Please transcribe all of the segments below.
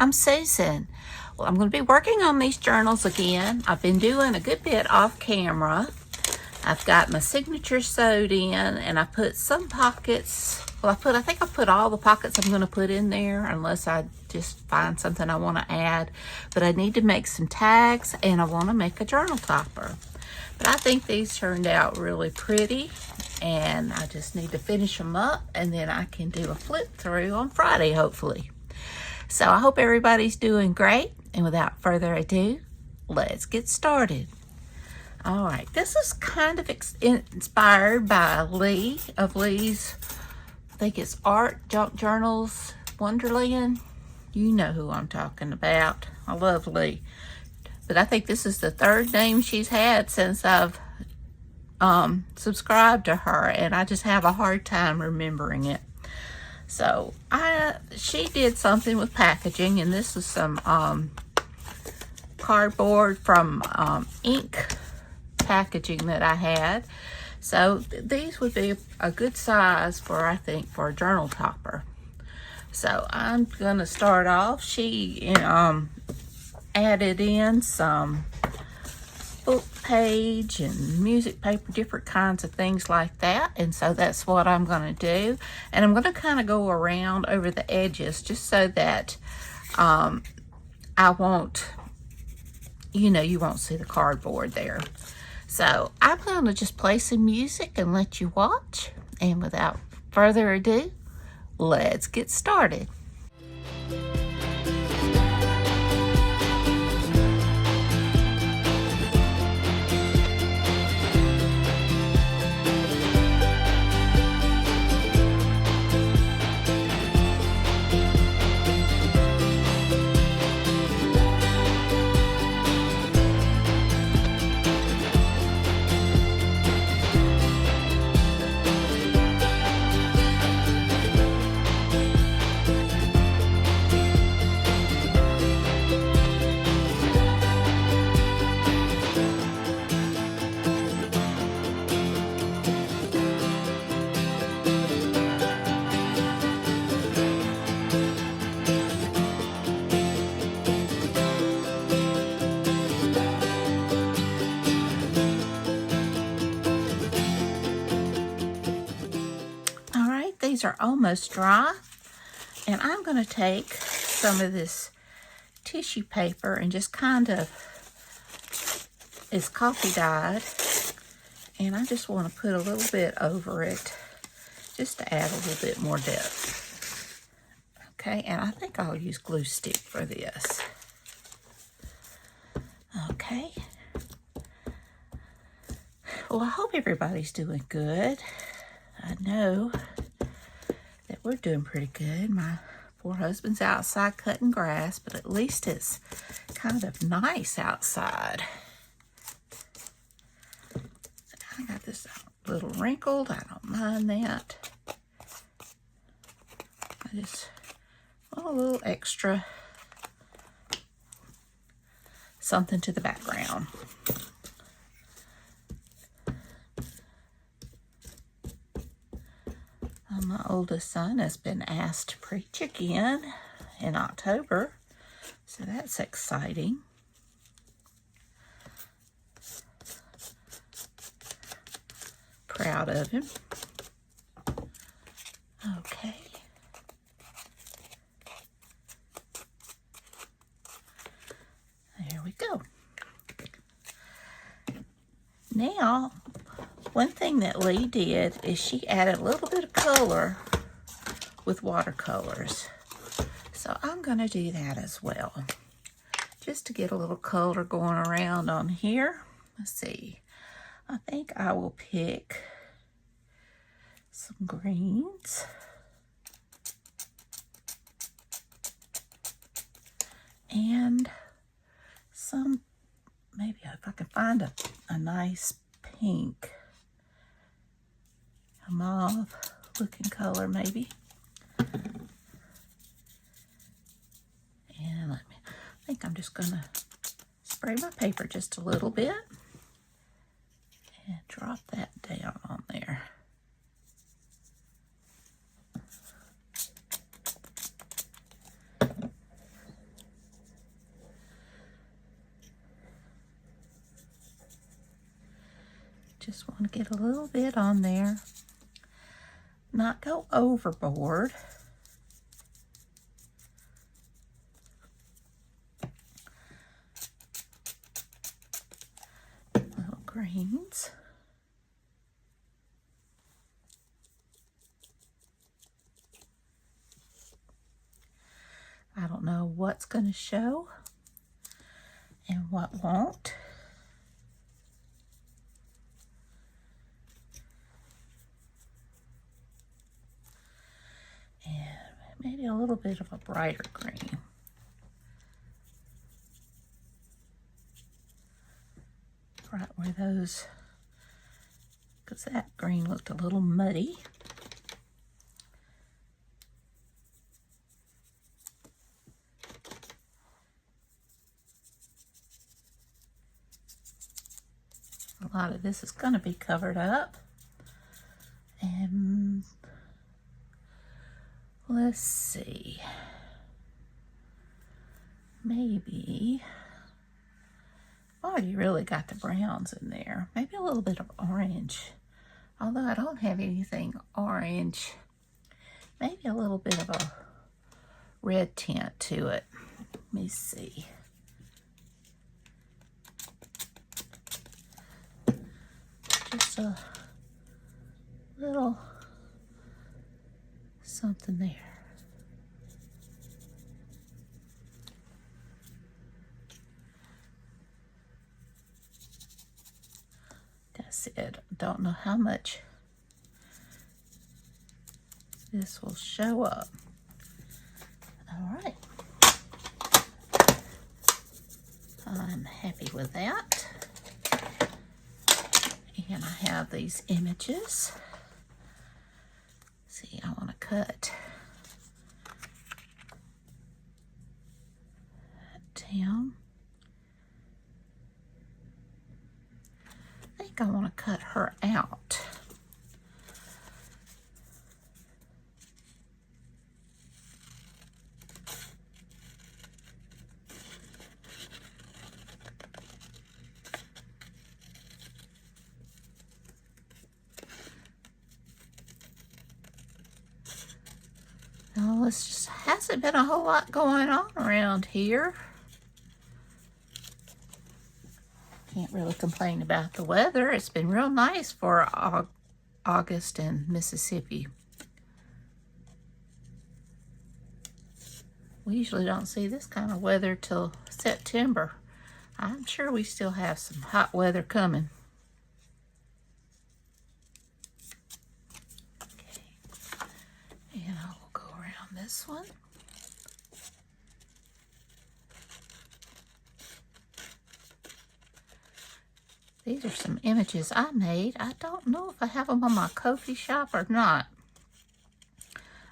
I'm Susan. Well, I'm going to be working on these journals again. I've been doing a good bit off camera. I've got my signature sewed in, and I put some pockets. Well, I think I put all the pockets I'm going to put in there, unless I just find something I want to add. But I need to make some tags, and I want to make a journal topper. But I think these turned out really pretty, and I just need to finish them up, and then I can do a flip through on Friday, hopefully. So I hope everybody's doing great, and without further ado, let's get started. All right, this is kind of inspired by Lee of Lee's, I think it's Art Junk Journals Wonderland. You know who I'm talking about. I love Lee. But I think this is the third name she's had since I've subscribed to her, and I just have a hard time remembering it. So she did something with packaging, and this is some cardboard from ink packaging that I had. So these would be a good size for, I think, for a journal topper. So I'm gonna start off. She added in some book page and music paper, different kinds of things like that, and so that's what I'm going to do. And I'm going to kind of go around over the edges just so that I won't, you won't see the cardboard there. So I'm going to just play some music and let you watch, and without further ado, let's get started. These are almost dry, and I'm going to take some of this tissue paper and just kind of, it's coffee dyed, and I just want to put a little bit over it just to add a little bit more depth. Okay, and I think I'll use glue stick for this. Okay. Well, I hope everybody's doing good. I know that we're doing pretty good. My poor husband's outside cutting grass, but at least it's kind of nice outside. I got this a little wrinkled. I don't mind that. I just want a little extra something to the background. My oldest son has been asked to preach again in October, so that's exciting. Proud of him. Okay. There we go. Now, one thing that Lee did is she added a little bit of color with watercolors. So I'm going to do that as well, just to get a little color going around on here. Let's see. I think I will pick some greens. And some, maybe if I can find a nice pink. A mauve looking color maybe. And I think I'm just gonna spray my paper just a little bit and drop that down on there. Just want to get a little bit on there. Not go overboard. Little greens. I don't know what's going to show and what won't. And maybe a little bit of a brighter green. Right where those, because that green looked a little muddy. A lot of this is going to be covered up. And let's see. Maybe, you really got the browns in there. Maybe a little bit of orange. Although I don't have anything orange. Maybe a little bit of a red tint to it. Let me see. Just a little something there. That's it. Don't know how much this will show up. All right. I'm happy with that. And I have these images. See, I want to cut that down. I think I want to cut her out. Well, it's just hasn't been a whole lot going on around here. Can't really complain about the weather. It's been real nice for August in Mississippi. We usually don't see this kind of weather till September. I'm sure we still have some hot weather coming. And I will go around this one. These are some images I made. I don't know if I have them on my Ko-fi shop or not.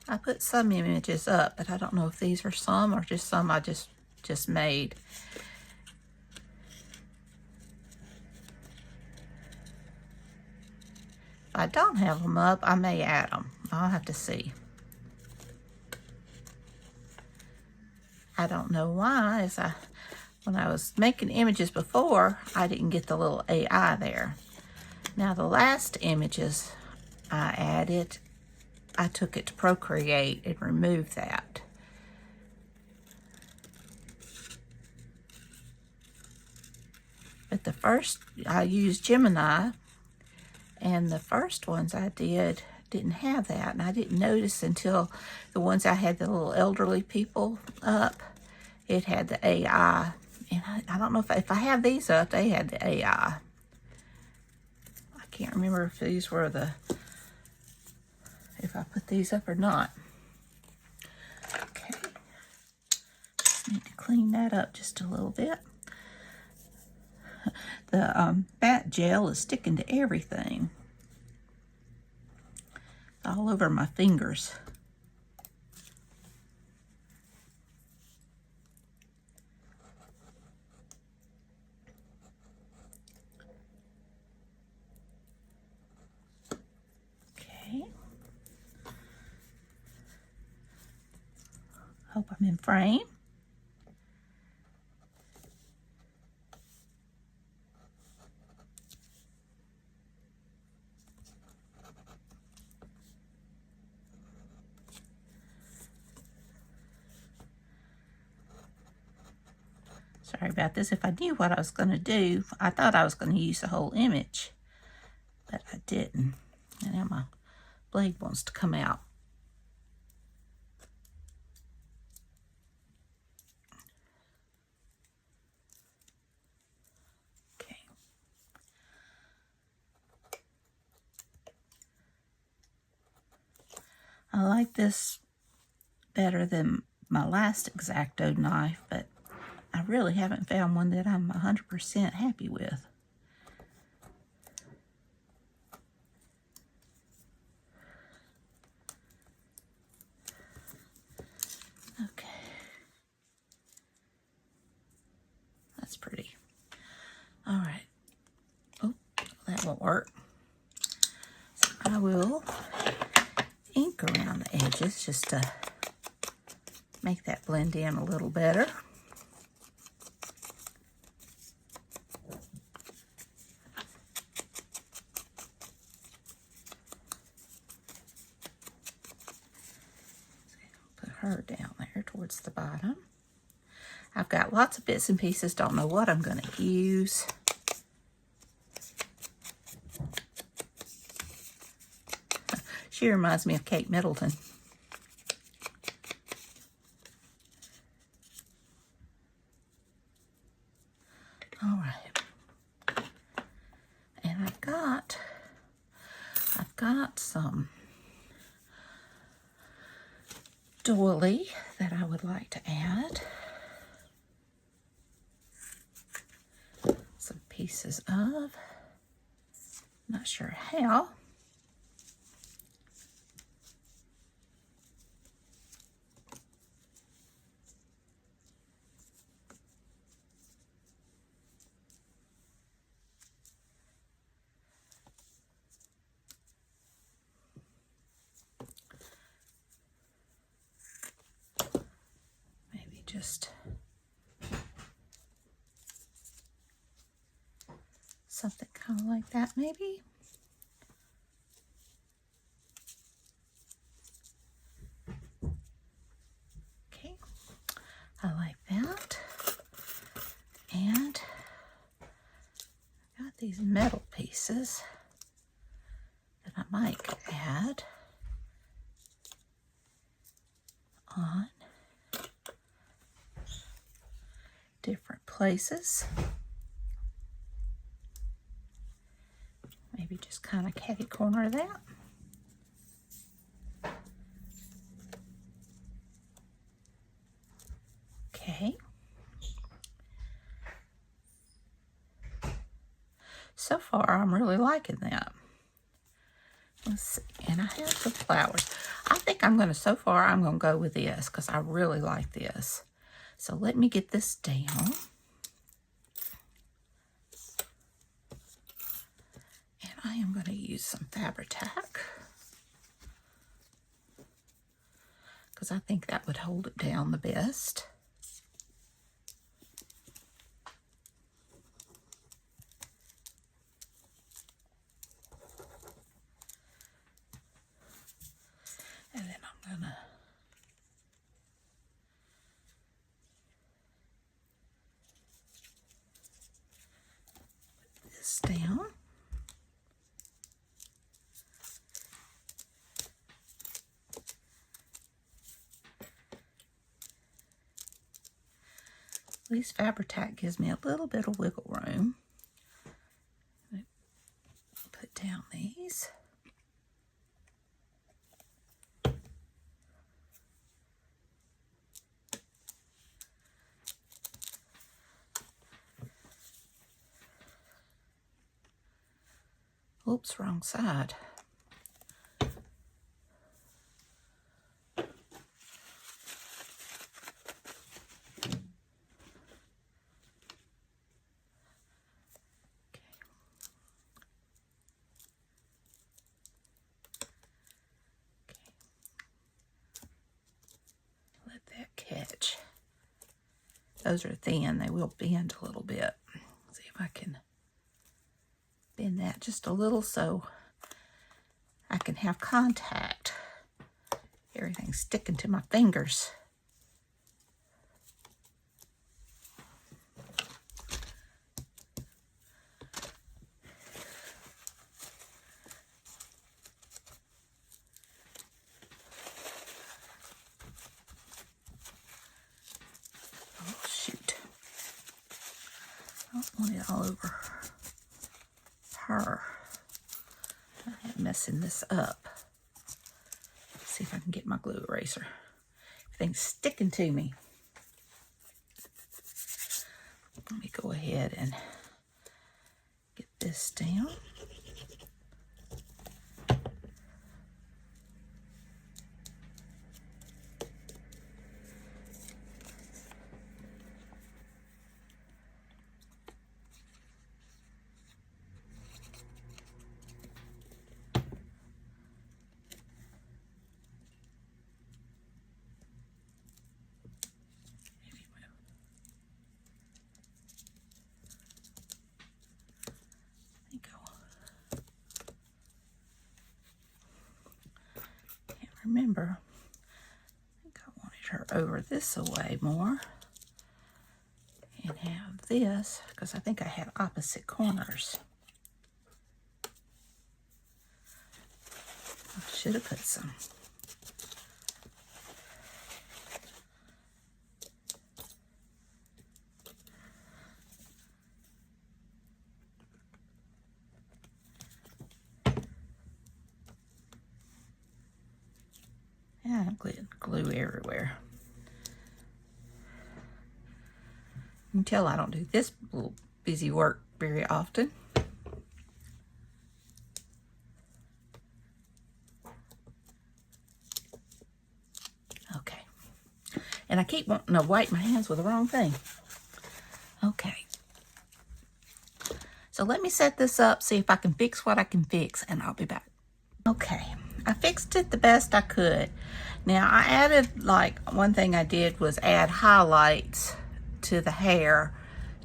I put some images up, but I don't know if these are some or just some I just made. If I don't have them up, I may add them. I'll have to see. I don't know why. When I was making images before, I didn't get the little AI there. Now the last images I added, I took it to Procreate and removed that. But the first, I used Gemini, and the first ones I didn't have that, and I didn't notice until the ones I had the little elderly people up, it had the AI. And I don't know if I have these up, they had the AI. I can't remember if these were if I put these up or not. Okay. Just need to clean that up just a little bit. The bat gel is sticking to everything. All over my fingers. Hope I'm in frame. Sorry about this. If I knew what I was going to do, I thought I was going to use the whole image, but I didn't. And now my blade wants to come out. Okay. I like this better than my last X-Acto knife, but I really haven't found one that I'm 100% happy with. Okay. That's pretty. All right. Oh, that won't work. So I will ink around the edges just to make that blend in a little better. Put her down there towards the bottom. I've got lots of bits and pieces, don't know what I'm going to use. She reminds me of Kate Middleton. All right. And I've got some doily that I would like to add. Some pieces of, not sure how. Maybe just something kind of like that, maybe. Okay, I like that. And I've got these metal pieces that I might add on different places. Maybe just kind of catty corner that. Okay. So far, I'm really liking that. Let's see. And I have some flowers. I think I'm going to go with this because I really like this. So let me get this down. And I am going to use some Fabri-Tac because I think that would hold it down the best. And then I'm going to put this down. At least Fabri-Tac gives me a little bit of wiggle room. Put down these. Oops, wrong side. Catch. Those are thin, they will bend a little bit. See if I can bend that just a little so I can have contact. Everything's sticking to my fingers. want it all over her. I'm messing this up. Let's see if I can get my glue eraser. Everything's sticking to me. Let me go ahead and get this down. Remember, I think I wanted her over this away more and have this, because I think I had opposite corners. I should have put some. Yeah, glue everywhere. You can tell I don't do this little busy work very often. Okay. And I keep wanting to wipe my hands with the wrong thing. Okay. So let me set this up, see if I can fix what I can fix, and I'll be back. Okay. I fixed it the best I could. Now I added, like, one thing I did was add highlights to the hair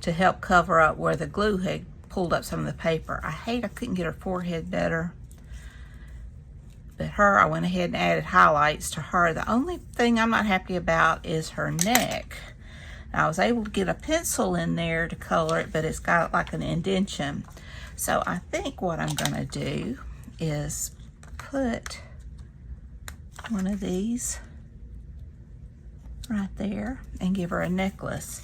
to help cover up where the glue had pulled up some of the paper. I couldn't get her forehead better. But her, I went ahead and added highlights to her. The only thing I'm not happy about is her neck. I was able to get a pencil in there to color it, but it's got like an indentation. So I think what I'm gonna do is put one of these right there and give her a necklace.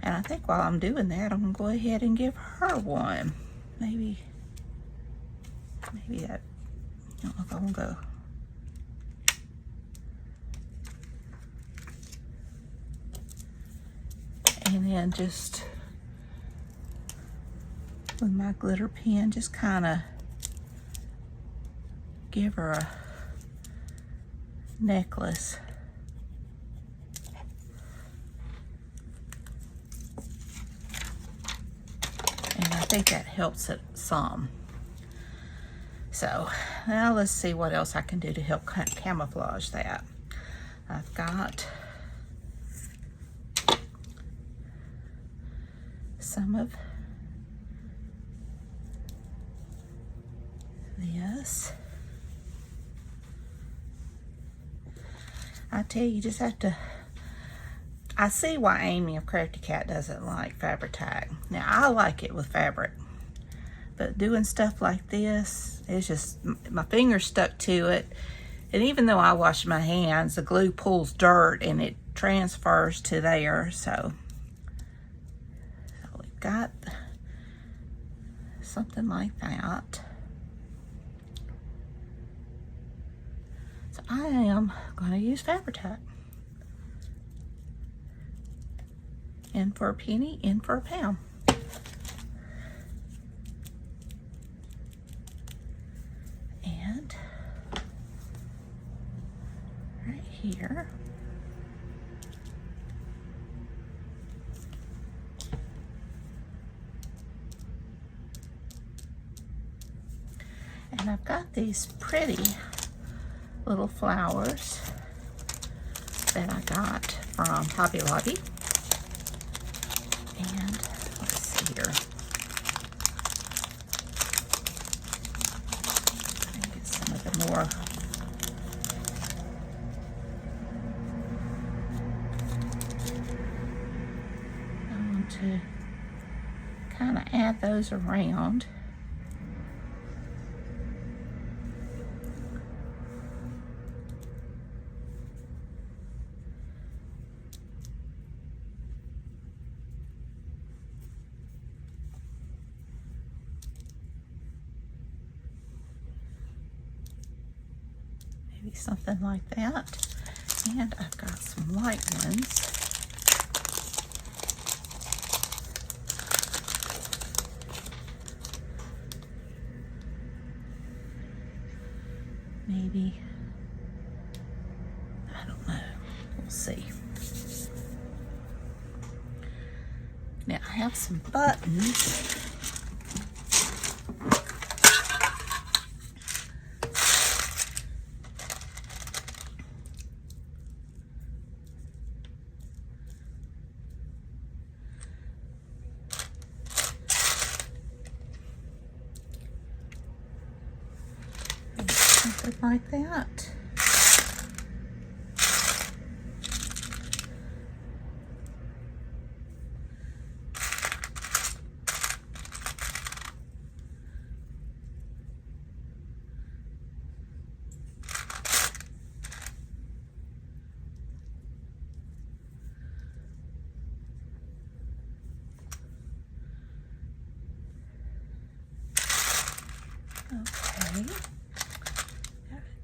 And I think while I'm doing that, I'm gonna go ahead and give her one. Maybe that, I don't know if I wanna go. And then just with my glitter pen, just kind of give her a necklace. And I think that helps it some. So now let's see what else I can do to help camouflage that. I've got some of this. I tell you, you just have to, I see why Amy of Crafty Cat doesn't like fabric tack. Now I like it with fabric, but doing stuff like this, it's just, my fingers stuck to it. And even though I wash my hands, the glue pulls dirt and it transfers to there. So we've got something like that. So I am going to use Fabric-Tac. In for a penny, in for a pound. And right here, and I've got these pretty little flowers that I got from Hobby Lobby. And let's see here. Get some of the more I want to kind of add those around. Maybe something like that. And I've got some white ones. Maybe, I don't know, we'll see. Now I have some buttons. Something like that. Okay.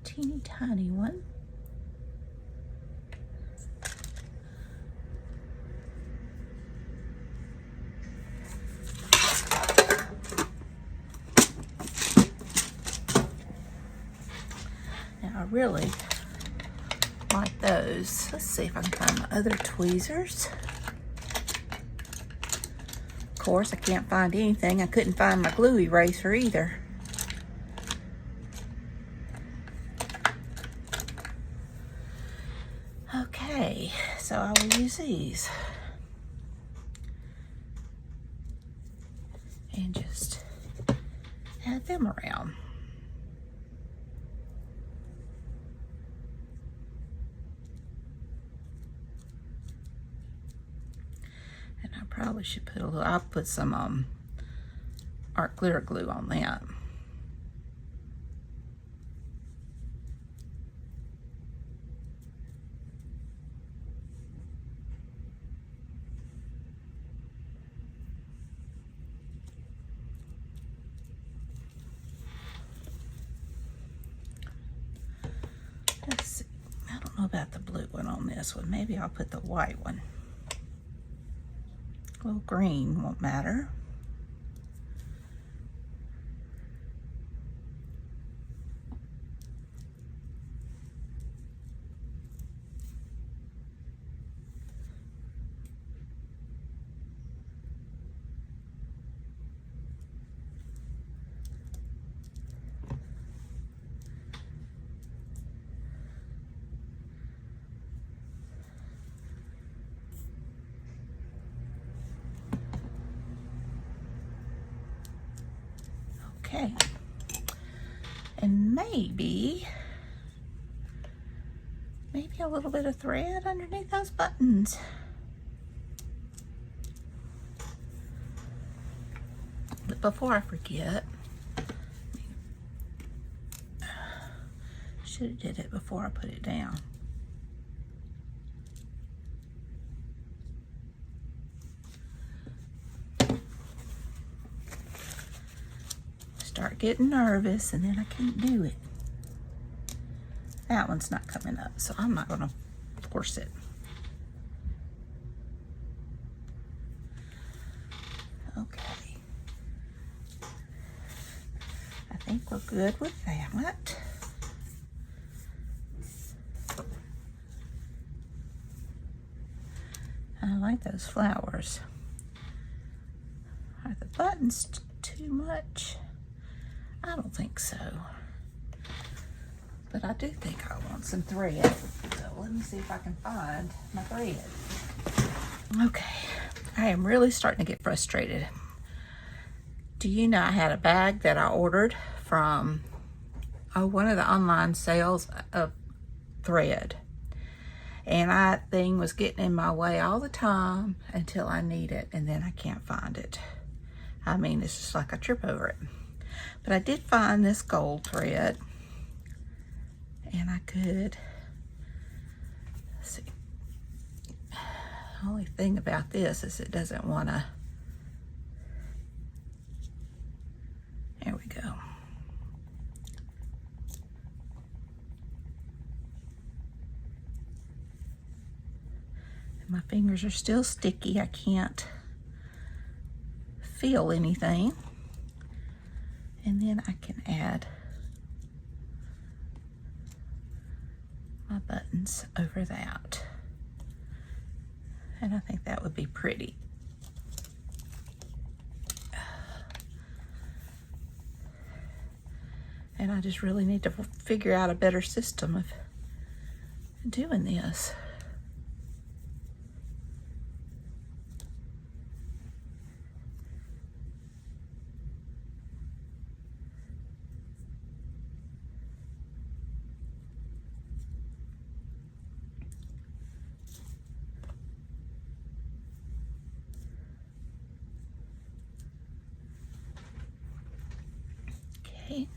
Teeny tiny one. Now I really like those. Let's see if I can find my other tweezers. Of course, I can't find anything. I couldn't find my glue eraser either. Okay, so I will use these and just add them around. And I probably should put a little, I'll put some art glitter glue on that. Let's see. I don't know about the blue one on this one. Maybe I'll put the white one. A little green won't matter. Okay, and maybe a little bit of thread underneath those buttons. But before I forget, should have did it before I put it down. Start getting nervous and then I can't do it. That one's not coming up, so I'm not gonna force it. Okay. I think we're good with that. I like those flowers. Are the buttons too much? I don't think so. But I do think I want some thread. So let me see if I can find my thread. Okay, I am really starting to get frustrated. Do you know I had a bag that I ordered from one of the online sales of thread. And that thing was getting in my way all the time until I need it, and then I can't find it. I mean, it's just like I trip over it. But I did find this gold thread, and I could, let's see. The only thing about this is it doesn't want to, there we go. My fingers are still sticky. I can't feel anything. And then I can add my buttons over that. And I think that would be pretty. And I just really need to figure out a better system of doing this. Okay.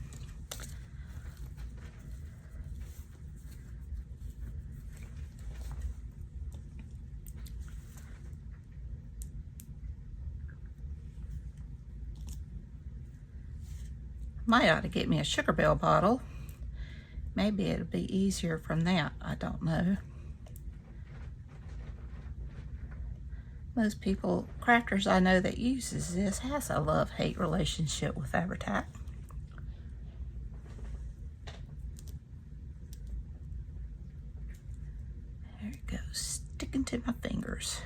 Might ought to get me a Sugar Bell bottle. Maybe it'll be easier from that. I don't know. Most people, crafters I know that uses this, has a love-hate relationship with Fabri-Tac. There it goes, sticking to my fingers.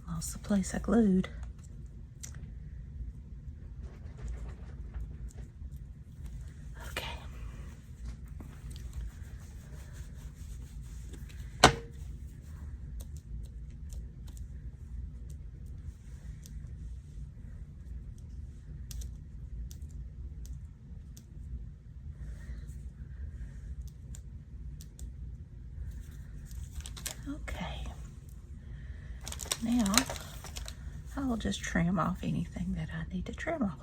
Lost the place I glued. Okay. Okay. Now, I will just trim off anything that I need to trim off.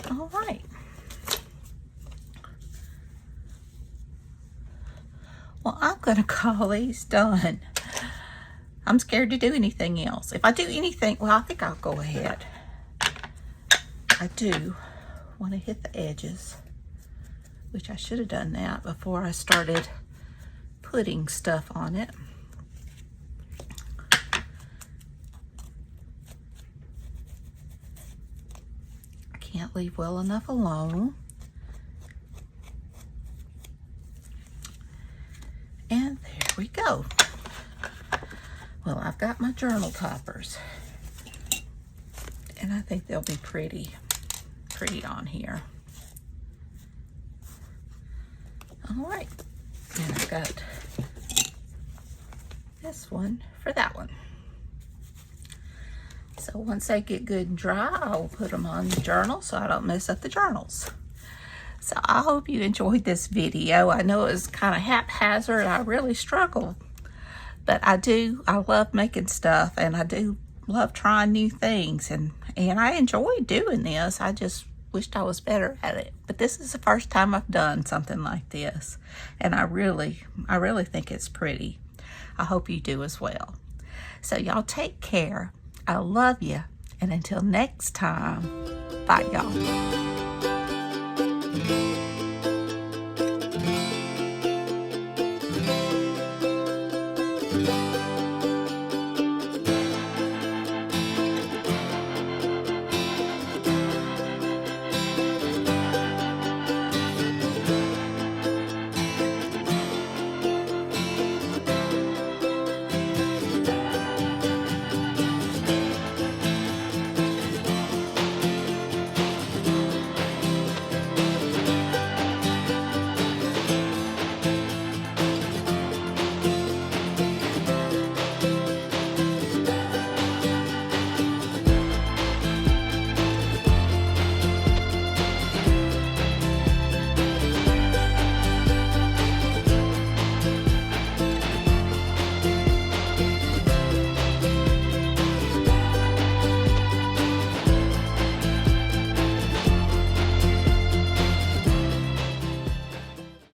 All right. Well, I'm gonna call these done. I'm scared to do anything else. If I do anything, well, I think I'll go ahead. I do want to hit the edges, which I should have done that before I started putting stuff on it. I can't leave well enough alone. And there we go. Well, I've got my journal toppers, and I think they'll be pretty on here. All right, and I've got this one for that one. So once they get good and dry, I'll put them on the journal so I don't mess up the journals. So I hope you enjoyed this video. I know it was kind of haphazard. I really struggled. But I love making stuff, and I do love trying new things, and I enjoy doing this. I just wished I was better at it. But this is the first time I've done something like this, and I really think it's pretty. I hope you do as well. So y'all take care. I love you, and until next time, bye y'all.